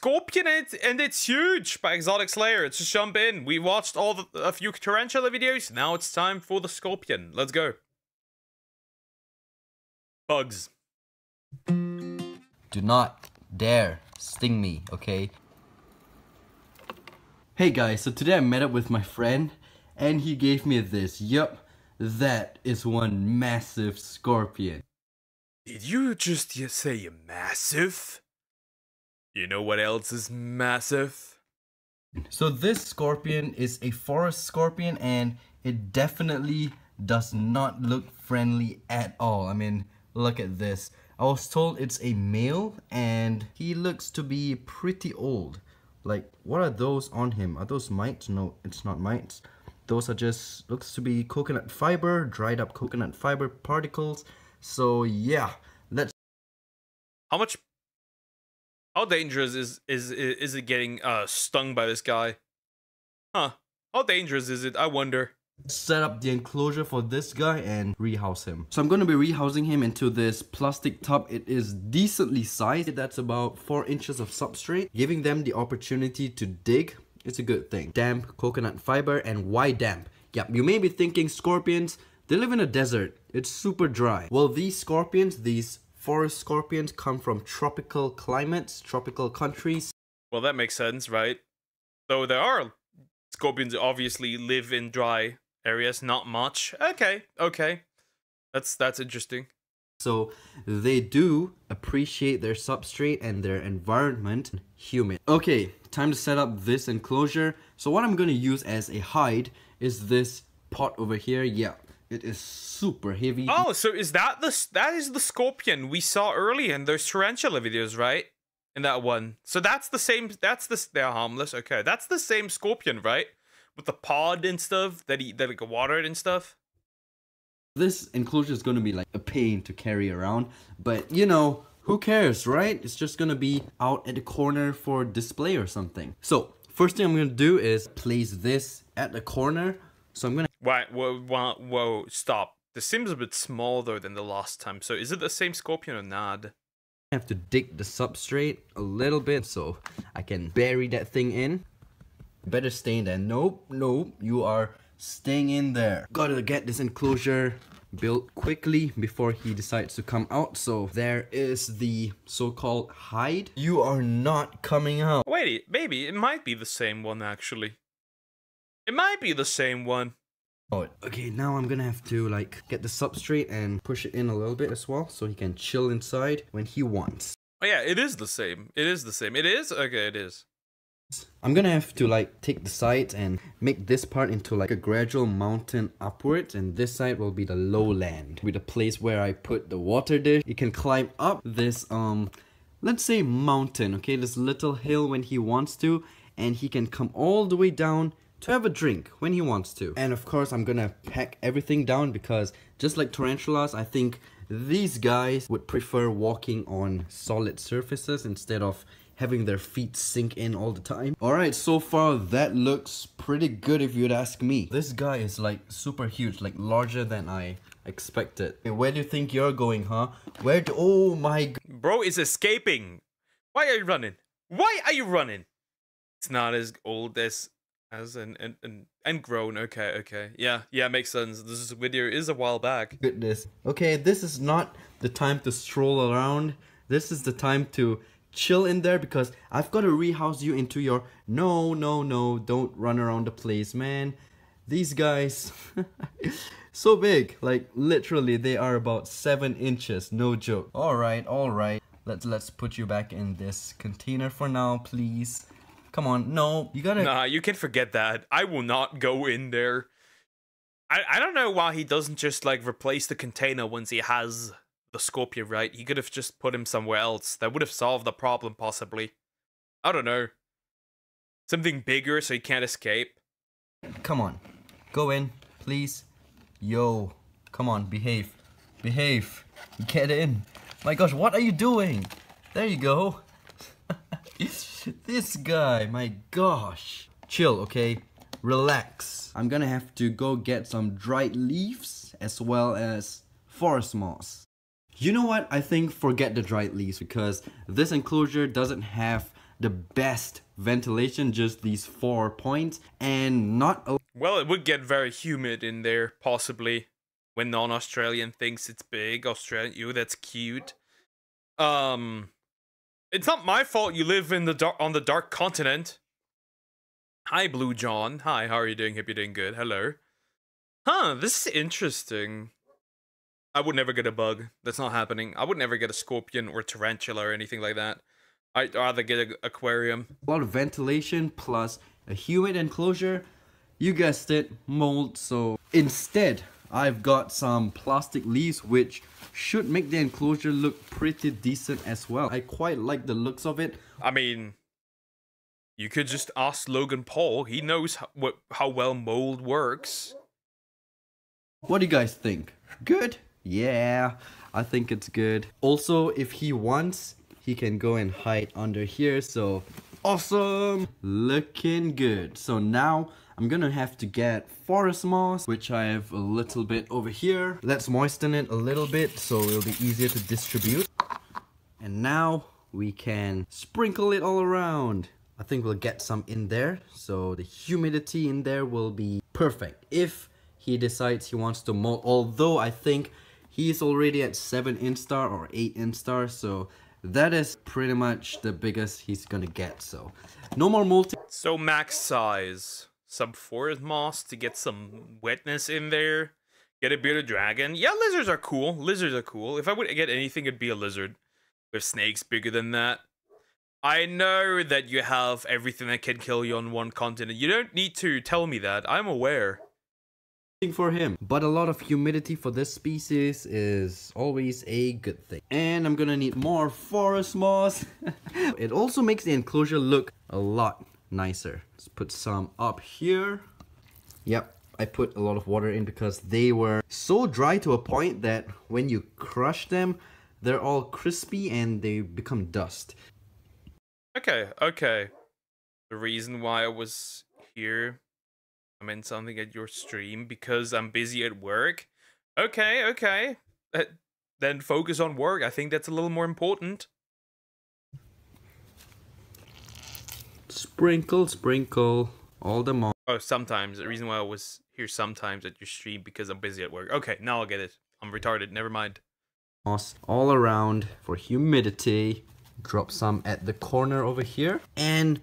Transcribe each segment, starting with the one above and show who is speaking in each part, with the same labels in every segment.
Speaker 1: scorpion and it's huge by Exotic Lair. Let's just jump in. We watched a few tarantula videos. Now it's time for the scorpion. Let's go. Bugs.
Speaker 2: Do not dare sting me, okay? Hey guys, so today I met up with my friend and he gave me this. Yup, that is one massive scorpion.
Speaker 1: Did you just say massive? You know what else is massive?
Speaker 2: So this scorpion is a forest scorpion and it definitely does not look friendly at all. I mean, look at this. I was told it's a male and he looks to be pretty old. Like, what are those on him? Are those mites? No, it's not mites. Those are just, looks to be coconut fiber, dried up coconut fiber particles. So yeah, let's...
Speaker 1: How dangerous is it getting stung by this guy? Huh. How dangerous is it? I wonder.
Speaker 2: Set up the enclosure for this guy and rehouse him. So I'm going to be rehousing him into this plastic tub. It is decently sized. That's about 4 inches of substrate. Giving them the opportunity to dig, it's a good thing. Damp coconut fiber. And why damp? Yep, you may be thinking scorpions, they live in a desert. It's super dry. Well, these scorpions, these forest scorpions, come from tropical climates, tropical countries.
Speaker 1: Well, that makes sense, right? Though there are scorpions that obviously live in dry areas, not much. Okay. That's interesting.
Speaker 2: So they do appreciate their substrate and their environment humid. Okay, time to set up this enclosure. So what I'm gonna use as a hide is this pot over here. Yeah, it is super heavy.
Speaker 1: Oh, so is that the scorpion we saw earlier in those tarantula videos, right? In that one. So that's the same, they're harmless. Okay, that's the same scorpion, right? With the pod and stuff that it got watered and stuff.
Speaker 2: This enclosure is going to be like a pain to carry around, but you know, who cares, right? It's just going to be out at the corner for display or something. So first thing I'm going to do is place this at the corner. So I'm going to...
Speaker 1: Whoa, stop. This seems a bit smaller than the last time. So is it the same scorpion or not?
Speaker 2: I have to dig the substrate a little bit so I can bury that thing in. Better stay in there. Nope, you are staying in there. Gotta get this enclosure built quickly before he decides to come out. So there is the so-called hide. You are not coming out.
Speaker 1: Wait, maybe it might be the same one actually. It might be the same one.
Speaker 2: Oh, okay, now I'm gonna have to like get the substrate and push it in a little bit as well so he can chill inside when he wants.
Speaker 1: Oh yeah, it is the same. It is the same. It is? Okay, it is.
Speaker 2: I'm gonna have to like take the sides and make this part into like a gradual mountain upwards, and this side will be the lowland with a place where I put the water dish. He can climb up this let's say mountain, okay, this little hill when he wants to, and he can come all the way down to have a drink when he wants to. And of course I'm gonna pack everything down because just like tarantulas, I think these guys would prefer walking on solid surfaces instead of having their feet sink in all the time. Alright, so far that looks pretty good if you'd ask me. This guy is like super huge, like larger than I expected. Hey, where do you think you're going, huh? Oh my god.
Speaker 1: Bro is escaping. Why are you running? Why are you running? It's not as old as and grown. Okay. Yeah, makes sense. This video is a while back.
Speaker 2: Goodness. Okay, this is not the time to stroll around. This is the time to chill in there because I've got to rehouse you into your... No, don't run around the place, man. These guys, so big, like literally they are about 7 inches, no joke. Alright, let's put you back in this container for now, please. Come on, no, you gotta...
Speaker 1: Nah, you can forget that. I will not go in there. I don't know why he doesn't just like replace the container once he has the scorpion, right? He could have just put him somewhere else. That would have solved the problem, possibly. I don't know. Something bigger so he can't escape.
Speaker 2: Come on. Go in, please. Yo. Come on, behave. Get in. My gosh, what are you doing? There you go. This guy, my gosh. Chill, okay? Relax. I'm gonna have to go get some dried leaves as well as forest moss. You know what? I think forget the dried leaves because this enclosure doesn't have the best ventilation, just these 4 points, and not a
Speaker 1: Well, it would get very humid in there, possibly. When non-Australian thinks it's big. Australian, ew, that's cute. It's not my fault you live in the on the dark continent. Hi, Blue John. Hi, how are you doing? Hope you're doing good. Hello. Huh, this is interesting. I would never get a bug. That's not happening. I would never get a scorpion or tarantula or anything like that. I'd rather get an aquarium.
Speaker 2: lot of ventilation plus a humid enclosure. You guessed it, mold. So instead, I've got some plastic leaves which should make the enclosure look pretty decent as well. I quite like the looks of it.
Speaker 1: I mean, you could just ask Logan Paul. He knows how well mold works.
Speaker 2: What do you guys think? Good? Yeah, I think it's good. Also, if he wants, he can go and hide under here. So awesome, looking good. So now I'm gonna have to get forest moss, which I have a little bit over here. Let's moisten it a little bit so it'll be easier to distribute. And now we can sprinkle it all around. I think we'll get some in there, so the humidity in there will be perfect if he decides he wants to mold. Although I think he's already at 7 instar or 8 instar, so that is pretty much the biggest he's gonna get. So no more molting.
Speaker 1: So max size. Some forest moss to get some wetness in there. Get a bearded dragon. Yeah, lizards are cool. Lizards are cool. If I would get anything, it'd be a lizard. With snakes bigger than that. I know that you have everything that can kill you on one continent. You don't need to tell me that. I'm aware.
Speaker 2: For him, but a lot of humidity for this species is always a good thing. And I'm gonna need more forest moss. It also makes the enclosure look a lot nicer. Let's put some up here. Yep, I put a lot of water in because they were so dry to a point that when you crush them, they're all crispy and they become dust.
Speaker 1: Okay. The reason why I was here, I meant something at your stream because I'm busy at work. Okay. Then focus on work. I think that's a little more important.
Speaker 2: Sprinkle all the moss.
Speaker 1: Oh, sometimes. The reason why I was here sometimes at your stream because I'm busy at work. Okay, now I'll get it. I'm retarded. Never mind.
Speaker 2: Moss all around for humidity. Drop some at the corner over here. And,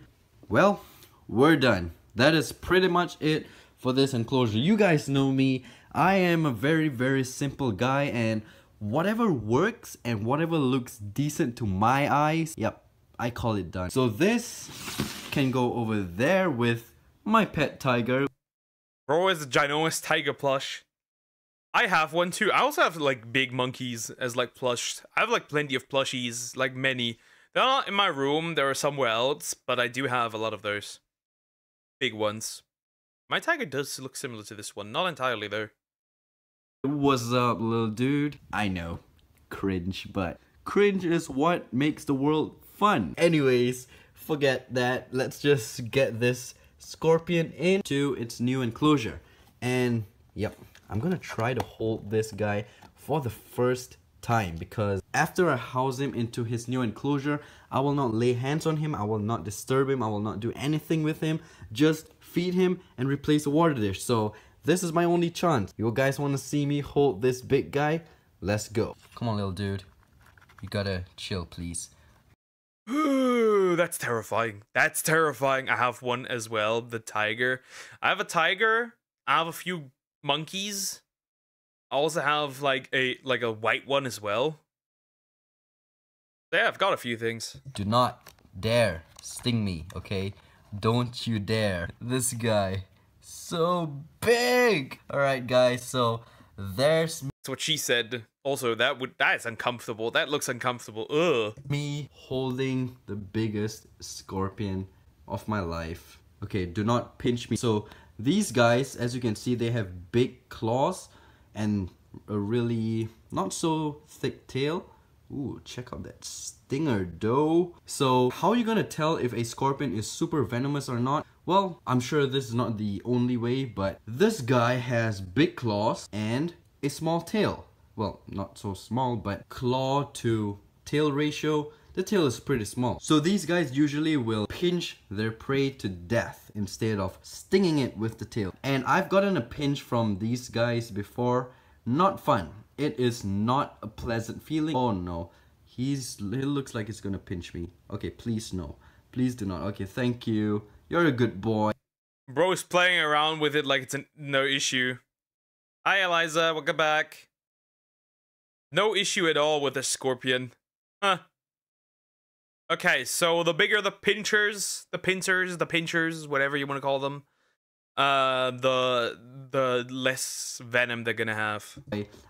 Speaker 2: well, we're done. That is pretty much it for this enclosure. You guys know me. I am a very simple guy, and whatever works and whatever looks decent to my eyes, yep, I call it done. So this can go over there with my pet tiger.
Speaker 1: Bro is a ginormous tiger plush. I have one too. I also have like big monkeys as like plush. I have like plenty of plushies, like many. They're not in my room, they're somewhere else, but I do have a lot of those. Big ones. My tiger does look similar to this one, not entirely though.
Speaker 2: What's up, little dude? I know, cringe, but cringe is what makes the world fun. Anyways, forget that. Let's just get this scorpion into its new enclosure. And yep, I'm gonna try to hold this guy for the first time, because after I house him into his new enclosure, I will not lay hands on him, I will not disturb him, I will not do anything with him, just feed him and replace the water dish. So this is my only chance. You guys want to see me hold this big guy? Let's go. Come on, little dude, you gotta chill, please.
Speaker 1: Ooh, that's terrifying. That's terrifying. I have one as well, the tiger. I have a tiger, I have a few monkeys. I also have like a white one as well. Yeah, I've got a few things.
Speaker 2: Do not dare sting me, okay? Don't you dare. This guy, so big. All right, guys, so there's
Speaker 1: That's what she said. Also, that is uncomfortable. That looks uncomfortable. Ugh.
Speaker 2: me holding the biggest scorpion of my life. Okay, do not pinch me. So these guys, as you can see, they have big claws and a really not so thick tail. Ooh, check out that stinger though. So how are you gonna tell if a scorpion is super venomous or not? Well, I'm sure this is not the only way, but this guy has big claws and a small tail. Well, not so small, but claw to tail ratio the tail is pretty small. So these guys usually will pinch their prey to death instead of stinging it with the tail. And I've gotten a pinch from these guys before. Not fun. It is not a pleasant feeling. Oh no. He looks like he's gonna pinch me. Okay, please no. Please do not. Okay, thank you. You're a good boy.
Speaker 1: Bro's playing around with it like it's no issue. Hi, Eliza. Welcome back. No issue at all with the scorpion. Huh. Okay, so the bigger the pinchers, whatever you want to call them, the less venom they're gonna have.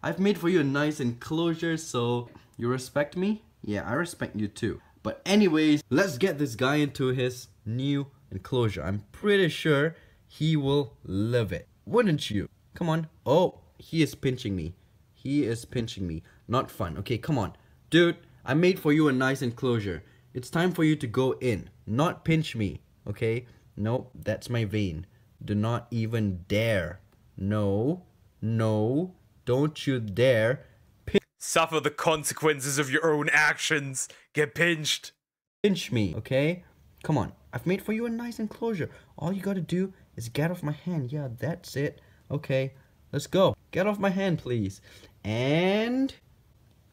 Speaker 2: I've made for you a nice enclosure, so you respect me? Yeah, I respect you too. But anyways, let's get this guy into his new enclosure. I'm pretty sure he will love it. Wouldn't you? Come on. Oh, he is pinching me. He is pinching me. Not fun. Okay, come on. Dude, I made for you a nice enclosure. It's time for you to go in. Not pinch me. Okay? Nope, that's my vein. Do not even dare. No. No. Don't you dare.
Speaker 1: Suffer the consequences of your own actions. Get pinched.
Speaker 2: Pinch me, okay? Come on. I've made for you a nice enclosure. All you gotta do is get off my hand. Yeah, that's it. Okay, let's go. Get off my hand, please. And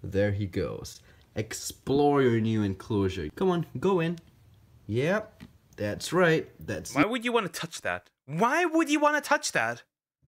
Speaker 2: there he goes. Explore your new enclosure. Come on, go in. Yep, that's right.
Speaker 1: Why would you want to touch that? Why would you want to touch that?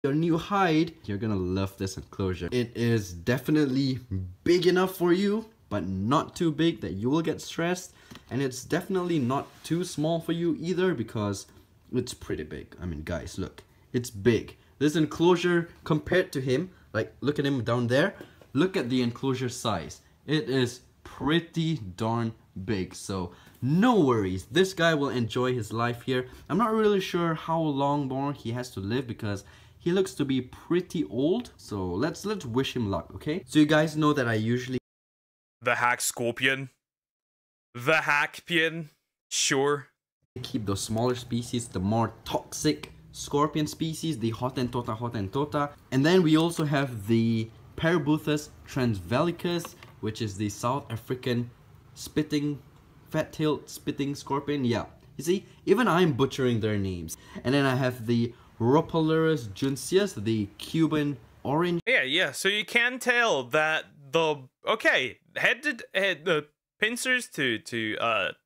Speaker 2: Your new hide. You're gonna love this enclosure. It is definitely big enough for you, but not too big that you will get stressed. And it's definitely not too small for you either, because it's pretty big. I mean, guys, look. It's big. This enclosure, compared to him, like, look at him down there. Look at the enclosure size. It is pretty darn big. So, no worries. This guy will enjoy his life here. I'm not really sure how long more he has to live, because he looks to be pretty old. So, let's wish him luck, okay? So, you guys know that I usually...
Speaker 1: The hack scorpion. The hackpion. Sure.
Speaker 2: Keep those smaller species, the more toxic scorpion species, the Hottentotta. And then we also have the Parabuthus transvalicus, which is the South African fat-tailed spitting scorpion. Yeah, you see, even I'm butchering their names. And then I have the Rhopalurus junceus, the Cuban orange.
Speaker 1: Yeah, so you can tell that the pincers to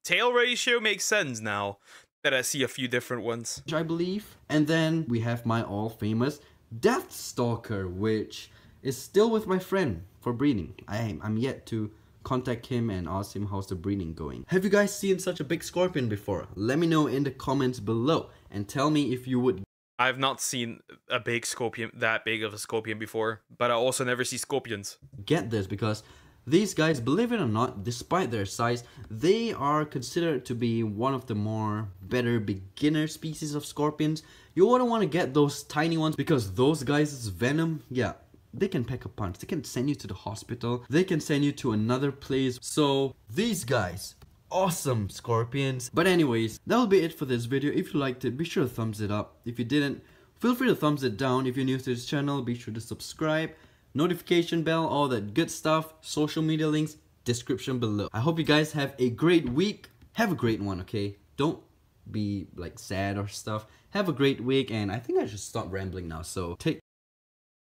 Speaker 1: tail ratio makes sense now that I see a few different ones,
Speaker 2: I believe. And then we have my all famous Deathstalker, which is still with my friend for breeding. I'm yet to contact him and ask him how's the breeding going. Have you guys seen such a big scorpion before? Let me know in the comments below and tell me if you would.
Speaker 1: I've not seen a big scorpion, that big of a scorpion before, but I also never see scorpions.
Speaker 2: Get this, because these guys, believe it or not, despite their size, they are considered to be one of the better beginner species of scorpions. You wouldn't want to get those tiny ones, because those guys' venom, yeah, they can pack a punch. They can send you to the hospital. They can send you to another place. So these guys, awesome scorpions. But anyways, that'll be it for this video. If you liked it, be sure to thumbs it up. If you didn't, feel free to thumbs it down. If you're new to this channel, be sure to subscribe. Notification bell, all that good stuff. Social media links, description below. I hope you guys have a great week. Have a great one, okay? Don't be like sad or stuff. Have a great week, and I think I should stop rambling now. So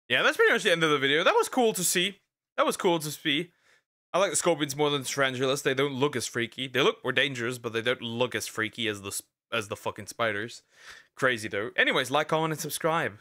Speaker 1: yeah, that's pretty much the end of the video. That was cool to see. I like the scorpions more than the tarantulas. They don't look as freaky. They look more dangerous, but they don't look as freaky as the fucking spiders. Crazy though. Anyways, like, comment, and subscribe.